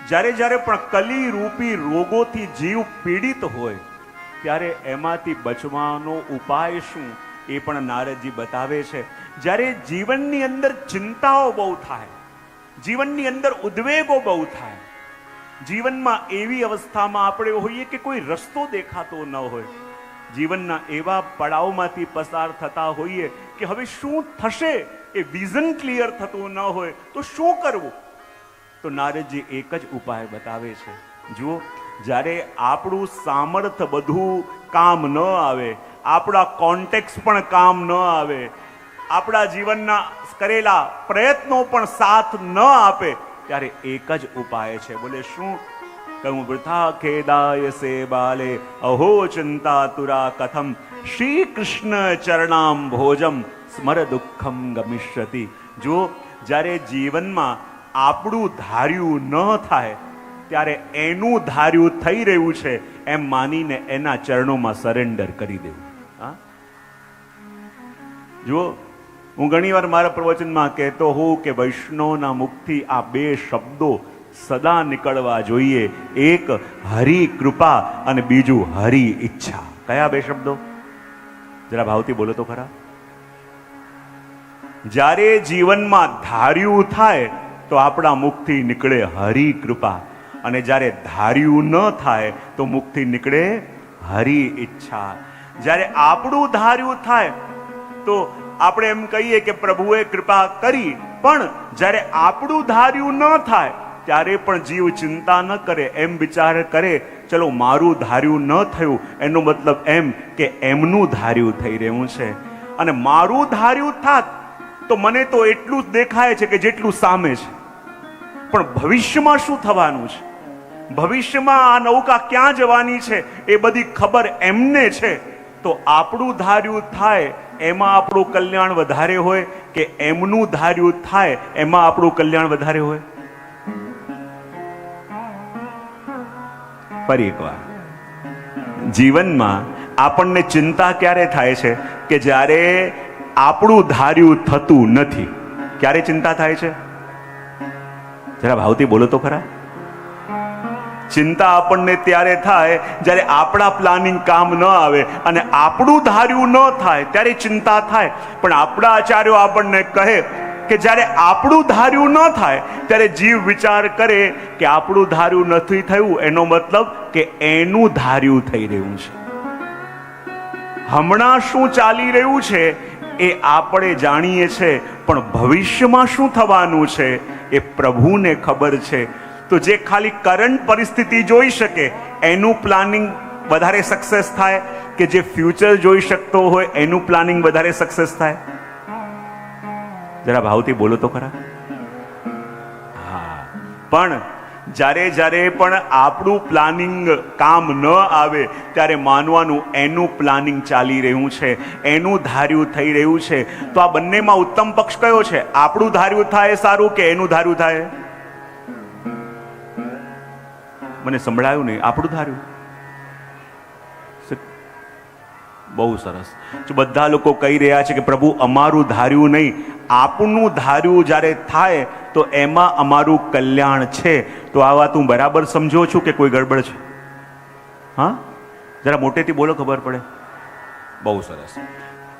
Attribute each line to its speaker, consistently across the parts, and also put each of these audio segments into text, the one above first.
Speaker 1: જ્યારે જ્યારે પણ કલી રૂપી રોગોથી જીવ પીડિત હોય ત્યારે એમાંથી બચવાનો ઉપાય શું એ પણ નારદજી બતાવે છે. જ્યારે જીવનની અંદર ચિંતાઓ બહુ થાય, જીવનની અંદર ઉદ્વેગો બહુ થાય, જીવનમાં એવી અવસ્થામાં આપણે હોઈએ કે કોઈ રસ્તો દેખાતો ન હોય, જીવનના એવા પડાવમાંથી પસાર થતા હોઈએ કે હવે શું થશે એ વિઝન ક્લિયર થતું ન હોય તો શું કરવું? તો નારદજી એક જ ઉપાય બતાવે છે. જુઓ, જ્યારે આપણું સામર્થ્ય બધું કામ ન આવે, આપણા કોન્ટેક્ટ પણ કામ ન આવે, આપણા જીવનના કરેલા પ્રયત્નો પણ સાથ ન આપે, ત્યારે એક જ ઉપાય છે. બોલે શું? કહું વૃથા ખેદાય સે બાલે અહો ચિંતાતુરા કથમ શ્રી કૃષ્ણ ચરણામ ભોજમ સ્મર દુઃખમ ગમિષ્યતિ. જો જ્યારે જીવનમાં આપણું ધાર્યું ન થાય ત્યારે એનું ધાર્યું થઈ રહ્યું છે એમ માનીને એના ચરણોમાં સરેન્ડર કરી દેવું. હા, જુઓ, હું ઘણીવાર મારા પ્રવચનમાં કહેતો હોઉં કે વૈષ્ણવના મુખથી આ બે શબ્દો સદા નીકળવા જોઈએ. એક હરિ કૃપા અને બીજું હરિ ઈચ્છા. કયા બે શબ્દો? જરા ભાવથી બોલો તો ખરા. જ્યારે જીવનમાં ધાર્યું થાય તો આપણા મુખથી નીકળે હરિ કૃપા, અને જ્યારે ધાર્યું ન થાય તો મુખથી નીકળે હરિ ઈચ્છા. જ્યારે આપણું ધાર્યું થાય તો આપણે એમ કહીએ કે પ્રભુએ કૃપા કરી, પણ જ્યારે આપણું ધાર્યું ન થાય ત્યારે પણ જીવ ચિંતા ન કરે, એમ વિચાર કરે ચલો મારું ધાર્યું ન થયું, એનો મતલબ એમ કે એમનું ધાર્યું થઈ રહ્યું છે. અને મારું ધાર્યું થાત તો મને તો એટલું જ દેખાય છે કે જેટલું સામે છે, પણ ભવિષ્યમાં શું થવાનું છે, ભવિષ્યમાં આ નૌકા ક્યાં જવાની છે એ બધી ખબર એમને છે. તો આપણું ધાર્યું થાય એમાં આપણું કલ્યાણ વધારે હોય કે એમનું ધાર્યું થાય એમાં આપણું કલ્યાણ વધારે હોય? ફરી એકવાર, જીવનમાં આપણને ચિંતા ક્યારે થાય છે કે જ્યારે આપણું ધાર્યું થતું નથી. ક્યારે ચિંતા થાય છે? જરા ભાવથી બોલો તો ખરા. ચિંતા આપણને ત્યારે થાય જ્યારે આપણા પ્લાનિંગ કામ ન આવે અને આપણું ધાર્યું ન થાય ત્યારે ચિંતા થાય. પણ આપણા આચાર્યો આપણને કહે કે જ્યારે આપણું ધાર્યું ન થાય ત્યારે જીવ વિચાર કરે કે આપણું ધાર્યું નથી થયું, એનો મતલબ કે એનું ધાર્યું થઈ રહ્યું છે. હમણાં શું ચાલી રહ્યું છે એ આપણે જાણીએ છીએ, પણ ભવિષ્યમાં શું થવાનું છે એ પ્રભુને ખબર છે. તો જે ખાલી કરંટ પરિસ્થિતિ જોઈ શકે એનું પ્લાનિંગ વધારે સક્સેસ થાય કે જે ફ્યુચર જોઈ શકતો હોય એનું પ્લાનિંગ વધારે સક્સેસ થાય? જરા ભાવથી બોલો તો ખરા. હા, પણ જ્યારે પણ આપણું પ્લાનિંગ કામ ન આવે ત્યારે માનવાનું એનું પ્લાનિંગ ચાલી રહ્યું છે, એનું ધાર્યું થઈ રહ્યું છે. તો આ બંનેમાં ઉત્તમ પક્ષ કયો છે? આપણું ધાર્યું થાય સારું કે એનું ધાર્યું થાય? મને સંભળાયું નહીં. આપણું ધાર્યું. બહુ સરસ. જો બધા લોકો કહી રહ્યા છે કે પ્રભુ અમારું ધાર્યું નહીં, આપનું ધાર્યું જ્યારે થાય તો એમાં અમારું કલ્યાણ છે, તો આ વાત હું બરાબર સમજો છું કે કોઈ ગડબડ છે? હા, જરા મોટેથી બોલો, ખબર પડે. બહુ સરસ.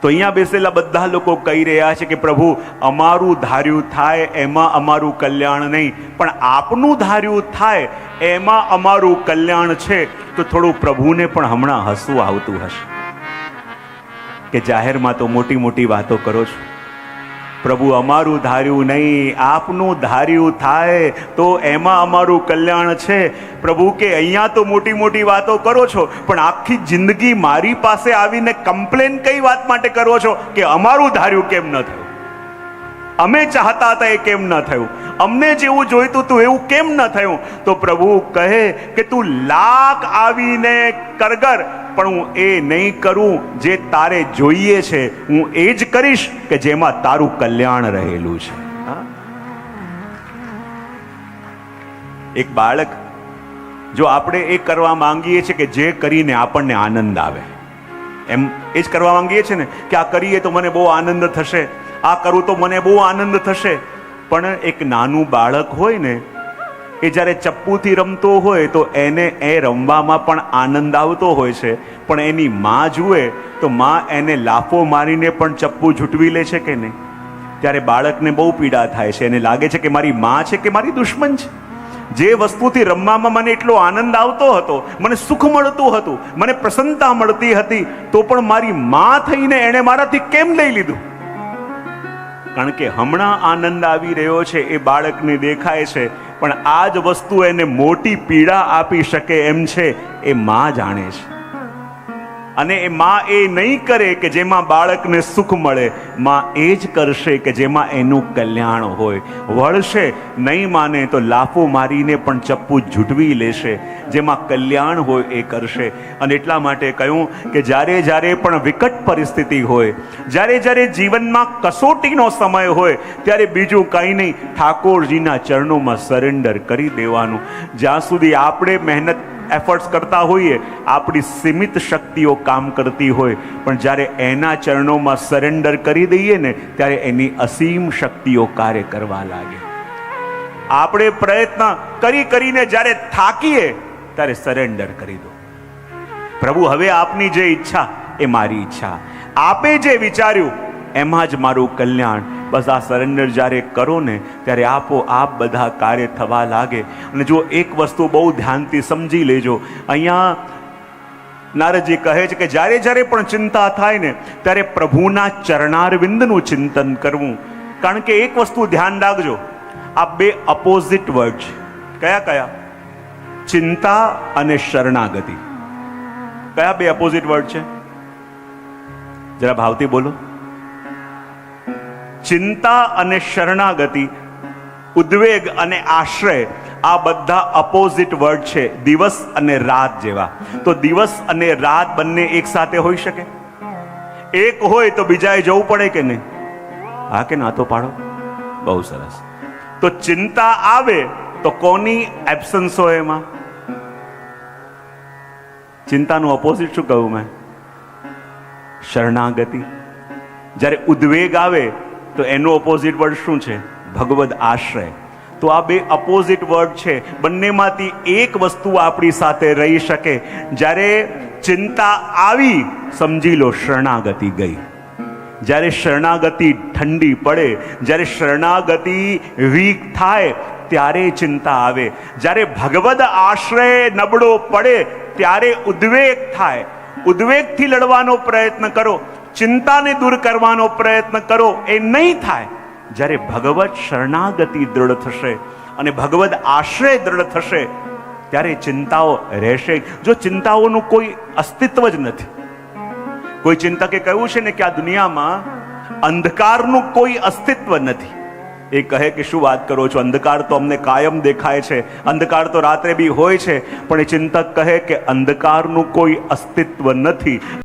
Speaker 1: તો અહીંયા બેસેલા બધા લોકો કહી રહ્યા છે કે પ્રભુ અમારું ધાર્યું થાય એમાં અમારું કલ્યાણ નહીં, પણ આપનું ધાર્યું થાય એમાં અમારું કલ્યાણ છે. તો થોડું પ્રભુને પણ હમણાં હસવું આવતું હશે કે જાહેરમાં તો મોટી મોટી વાતો કરો છો, પ્રભુ અમારું ધાર્યું નહીં, આપનું ધાર્યું થાય તો એમાં અમારું કલ્યાણ છે. પ્રભુ કે અહીંયા તો મોટી મોટી વાતો કરો છો, પણ આખી જિંદગી મારી પાસે આવીને કમ્પ્લેન કઈ વાત માટે કરો છો કે અમારું ધાર્યું કેમ ન થયું, અમે ચાહતા હતા એ કેમ ન થયું, અમને જેવું જોઈતું હતું એવું કેમ ન થયું? તો પ્રભુ કહે કે તું લાખ આવીને કરગર, પણ હું એ નહીં કરું જે તારે જોઈએ છે, હું એ જ કરીશ કે જેમાં તારું કલ્યાણ રહેલું છે. એક બાળક, જો આપણે એ કરવા માંગીએ છીએ કે જે કરીને આપણને આનંદ આવે, એમ એ જ કરવા માંગીએ છીએ ને કે આ કરીએ તો મને બહુ આનંદ થશે, આ કરું તો મને બહુ આનંદ થશે. પણ એક નાનું બાળક હોય ને એ જ્યારે ચપ્પુથી રમતો હોય તો એને એ રમવામાં પણ આનંદ આવતો હોય છે, પણ એની માં જુએ તો માં એને લાફો મારીને પણ ચપ્પુ ઝૂંટવી લે છે કે નહીં? ત્યારે બાળકને બહુ પીડા થાય છે, એને લાગે છે કે મારી માં છે કે મારી દુશ્મન છે. જે વસ્તુથી રમવામાં મને એટલો આનંદ આવતો હતો, મને સુખ મળતું હતું, મને પ્રસન્નતા મળતી હતી, તો પણ મારી માં થઈને એણે મારાથી કેમ લઈ લીધું? કારણ કે હમણાં આનંદ આવી રહ્યો છે એ બાળકને દેખાય છે, પણ આ જ વસ્તુ એને મોટી પીડા આપી શકે એમ છે એ માં જાણે છે. અને એ માં એ નહીં કરે કે જેમાં બાળકને સુખ મળે, માં એ જ કરશે કે જેમાં એનું કલ્યાણ હોય. વળશે નહીં માને તો લાફો મારીને પણ ચપ્પુ ઝૂંટવી લેશે, જેમાં કલ્યાણ હોય એ કરશે. અને એટલા માટે કહ્યું કે જ્યારે જ્યારે પણ વિકટ પરિસ્થિતિ હોય, જ્યારે જ્યારે જીવનમાં કસોટીનો સમય હોય, ત્યારે બીજું કંઈ નહીં, ઠાકોરજીના ચરણોમાં સરેન્ડર કરી દેવાનું. જ્યાં સુધી આપણે મહેનત એફર્ટ્સ કરતા હોઈએ, આપણી સીમિત શક્તિઓ કામ કરતી હોય, પણ જ્યારે એના ચરણોમાં સરેન્ડર કરી દઈએ ને, ત્યારે એની અસીમ શક્તિઓ કાર્ય કરવા લાગે. આપણે પ્રયત્ન કરી કરીને જ્યારે થાકીએ ત્યારે સરેન્ડર કરી દો. પ્રભુ, હવે આપની જે ઈચ્છા એ મારી ઈચ્છા, આપે જે વિચાર્યું એમાં જ મારું કલ્યાણ. બસ આ સરેન્ડર જ્યારે કરો ને, ત્યારે આપોઆપ બધા કાર્ય થવા લાગે. અને જો એક વસ્તુ બહુ ધ્યાનથી સમજી લેજો, અહીંયા નારદજી કહે છે કે જ્યારે જ્યારે પણ ચિંતા થાય ને, ત્યારે પ્રભુના ચરણારવિંદનું ચિંતન કરવું. કારણ કે એક વસ્તુ ધ્યાન રાખજો, આ બે અપોઝિટ વર્ડ છે. કયા કયા? ચિંતા અને શરણાગતિ. કયા બે અપોઝિટ વર્ડ છે? જરા ભાવથી બોલો. ચિંતા અને શરણાગતિ, ઉદ્વેગ અને આશ્રય, આ બધા અપોઝિટ વર્ડ છે, દિવસ અને રાત જેવા. તો દિવસ અને રાત બંને એક સાથે હોઈ શકે? એક હોય તો બીજાએ જવું પડે કે નહીં? હા કે ના? તો પાડો. બહુ સરસ. તો ચિંતા આવે તો કોની એબ્સન્સ હોય એમાં? ચિંતાનું અપોઝિટ શું કહું મેં? શરણાગતિ. જ્યારે ઉદ્વેગ આવે તો એનો ઓપોઝિટ વર્ડ શું છે? ભગવદ આશ્રય. તો આ બે અપોઝિટ વર્ડ છે, બંનેમાંથી એક વસ્તુ આપણી સાથે રહી શકે. જ્યારે ચિંતા આવી, સમજી લો શરણાગતિ ગઈ. જ્યારે શરણાગતિ ઠંડી પડે, જ્યારે શરણાગતિ વીક થાય, ત્યારે ચિંતા આવે. જ્યારે ભગવદ આશ્રય નબળો પડે, ત્યારે ઉદ્વેગ થાય. ઉદ્વેગથી લડવાનો પ્રયત્ન કરો, ચિંતાને દૂર કરવાનો પ્રયત્ન કરો, એ નહીં થાય. જ્યારે ભગવત શરણાગતિ દ્રઢ થશે અને ભગવદ આશ્રય દ્રઢ થશે, ત્યારે ચિંતાઓ રહેશે. જો ચિંતાઓનું કોઈ અસ્તિત્વ જ નથી. કોઈ ચિંતકે કહ્યું છે ને કે આ દુનિયામાં અંધકારનું કોઈ અસ્તિત્વ નથી. એ કહે કે શું વાત કરો છો, અંધકાર તો અમને કાયમ દેખાય છે, અંધકાર તો રાત્રે બી હોય છે. પણ એ ચિંતક કહે કે અંધકારનું કોઈ અસ્તિત્વ નથી.